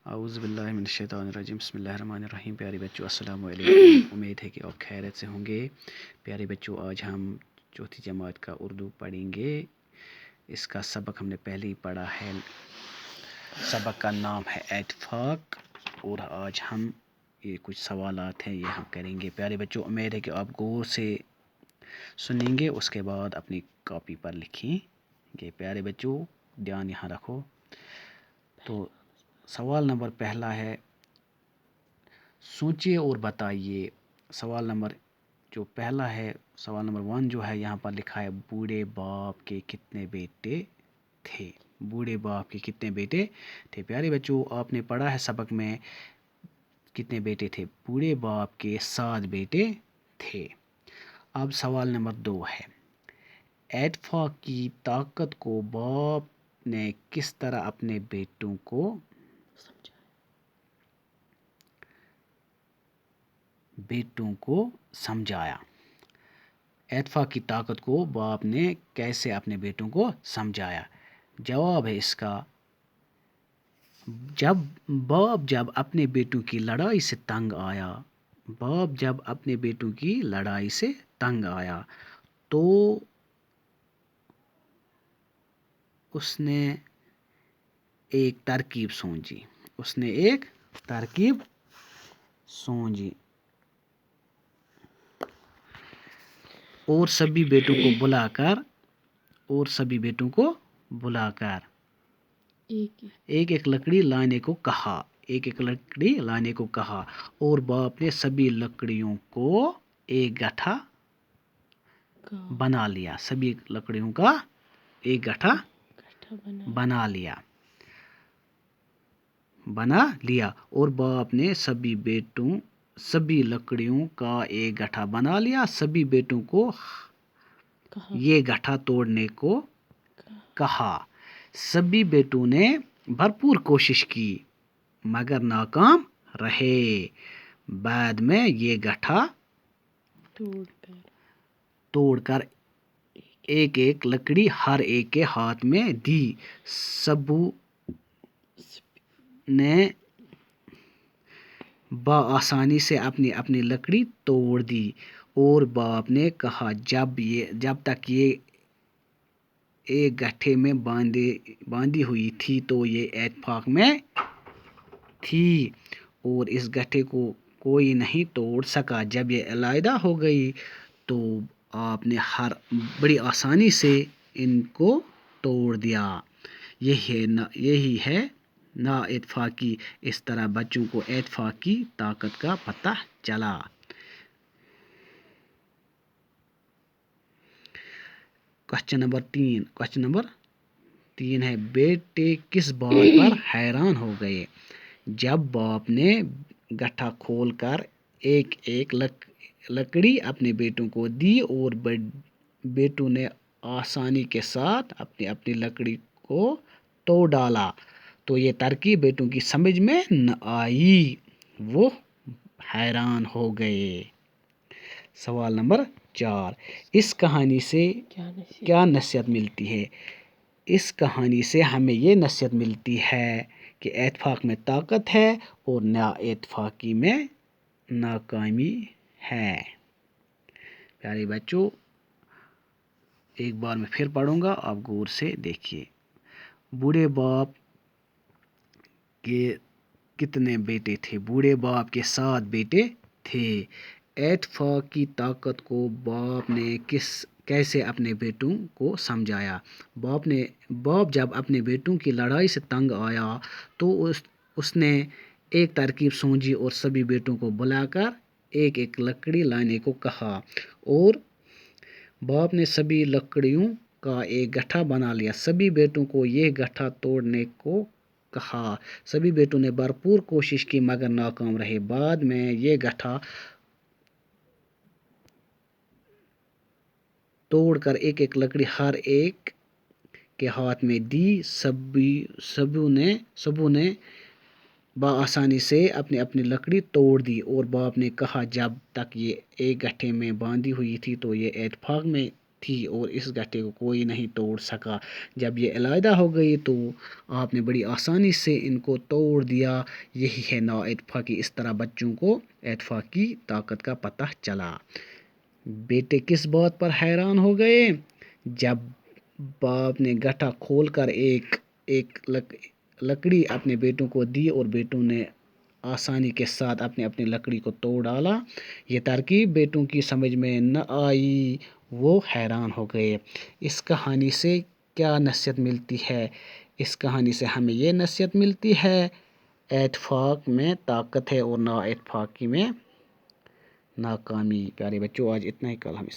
اعوذ باللہ من الشیطان الرجیم بسم اللہ الرحمن الرحیم۔ پیارے بچوں السلام علیکم، امید ہے کہ آپ خیریت سے ہوں گے۔ پیارے بچوں آج ہم چوتھی جماعت کا اردو پڑھیں گے۔ اس کا سبق ہم نے پہلے ہی پڑھا ہے، سبق کا نام ہے اتفاق، اور آج ہم یہ کچھ سوالات ہیں یہ ہم کریں گے۔ پیارے بچوں امید ہے کہ آپ غور سے سنیں گے، اس کے بعد اپنی کاپی پر لکھیں گے۔ پیارے بچوں دھیان یہاں رکھو۔ تو سوال نمبر پہلا ہے، سوچیے اور بتائیے۔ سوال نمبر جو پہلا ہے، سوال نمبر 1 جو ہے یہاں پر لکھا ہے، بوڑھے باپ کے کتنے بیٹے تھے؟ بوڑھے باپ کے کتنے بیٹے تھے؟ پیارے بچوں آپ نے پڑھا ہے سبق میں کتنے بیٹے تھے؟ بوڑھے باپ کے 7 بیٹے تھے۔ اب سوال نمبر 2 ہے، اتفاق کی طاقت کو باپ نے کس طرح اپنے بیٹوں کو سمجھایا؟ اتفاق کی طاقت کو باپ نے کیسے اپنے بیٹوں کو سمجھایا؟ جواب ہے اس کا، جب اپنے بیٹوں کی لڑائی سے تنگ آیا تو اس نے ایک ترکیب سوچی اور سبھی بیٹوں کو بلا کر ایک ایک لکڑی لانے کو کہا اور باپ نے سبھی لکڑیوں کو ایک گٹھا بنا لیا اور باپ نے سبھی لکڑیوں کا ایک گٹھا بنا لیا۔ سبھی بیٹوں کو یہ گٹھا توڑنے کو کہا۔ سبھی بیٹوں نے بھرپور کوشش کی مگر ناکام رہے۔ بعد میں یہ گٹھا توڑ کر ایک ایک لکڑی ہر ایک کے ہاتھ میں دی۔ سبھوں نے بآسانی سے اپنی اپنی لکڑی توڑ دی اور باپ نے کہا، جب تک یہ ایک گٹھے میں باندھی ہوئی تھی تو یہ اتفاق میں تھی اور اس گٹھے کو کوئی نہیں توڑ سکا۔ جب یہ علیحدہ ہو گئی تو آپ نے بڑی آسانی سے ان کو توڑ دیا۔ یہی ہے نا اتفاقی۔ اس طرح بچوں کو اتفاق کی طاقت کا پتہ چلا۔ کوسچن نمبر 3 ہے، بیٹے کس بات پر حیران ہو گئے؟ جب باپ نے گٹھا کھول کر ایک ایک لکڑی اپنے بیٹوں کو دی اور بیٹوں نے آسانی کے ساتھ اپنی اپنی لکڑی کو توڑ ڈالا تو یہ ترکیب بیٹوں کی سمجھ میں نہ آئی، وہ حیران ہو گئے۔ سوال نمبر 4، اس کہانی سے کیا نصیحت ملتی ہے؟ اس کہانی سے ہمیں یہ نصیحت ملتی ہے کہ اتفاق میں طاقت ہے اور نا اتفاقی میں ناکامی ہے۔ پیارے بچوں ایک بار میں پھر پڑھوں گا، آپ غور سے دیکھیے۔ بوڑھے باپ کے کتنے بیٹے تھے؟ بوڑھے باپ کے 7 بیٹے تھے۔ اتفاق کی طاقت کو باپ نے کیسے اپنے بیٹوں کو سمجھایا؟ باپ جب اپنے بیٹوں کی لڑائی سے تنگ آیا تو اس نے ایک ترکیب سوچی اور سبھی بیٹوں کو بلا کر ایک ایک لکڑی لانے کو کہا اور باپ نے سبھی لکڑیوں کا ایک گٹھا بنا لیا۔ سبھی بیٹوں کو یہ گٹھا توڑنے کو کہا۔ سبھی بیٹوں نے بھرپور کوشش کی مگر ناکام رہے۔ بعد میں یہ گٹھا توڑ کر ایک ایک لکڑی ہر ایک کے ہاتھ میں دی۔ سبھوں نے بآسانی سے اپنی اپنی لکڑی توڑ دی اور باپ نے کہا، جب تک یہ ایک گٹھے میں باندھی ہوئی تھی تو یہ اتفاق میں تھی اور اس گٹھے کو کوئی نہیں توڑ سکا۔ جب یہ علیحدہ ہو گئی تو آپ نے بڑی آسانی سے ان کو توڑ دیا۔ یہی ہے نا اتفاقی، اس طرح بچوں کو اتفاق کی طاقت کا پتہ چلا۔ بیٹے کس بات پر حیران ہو گئے؟ جب باپ نے گٹھا کھول کر ایک لکڑی اپنے بیٹوں کو دی اور بیٹوں نے آسانی کے ساتھ اپنی لکڑی کو توڑ ڈالا۔ یہ ترکیب بیٹوں کی سمجھ میں نہ آئی، وہ حیران ہو گئے۔ اس کہانی سے کیا نصیحت ملتی ہے؟ اس کہانی سے ہمیں یہ نصیحت ملتی ہے، اتفاق میں طاقت ہے اور نا اتفاقی میں ناکامی۔ پیارے بچوں، آج اتنا ہی، کل ہم اسے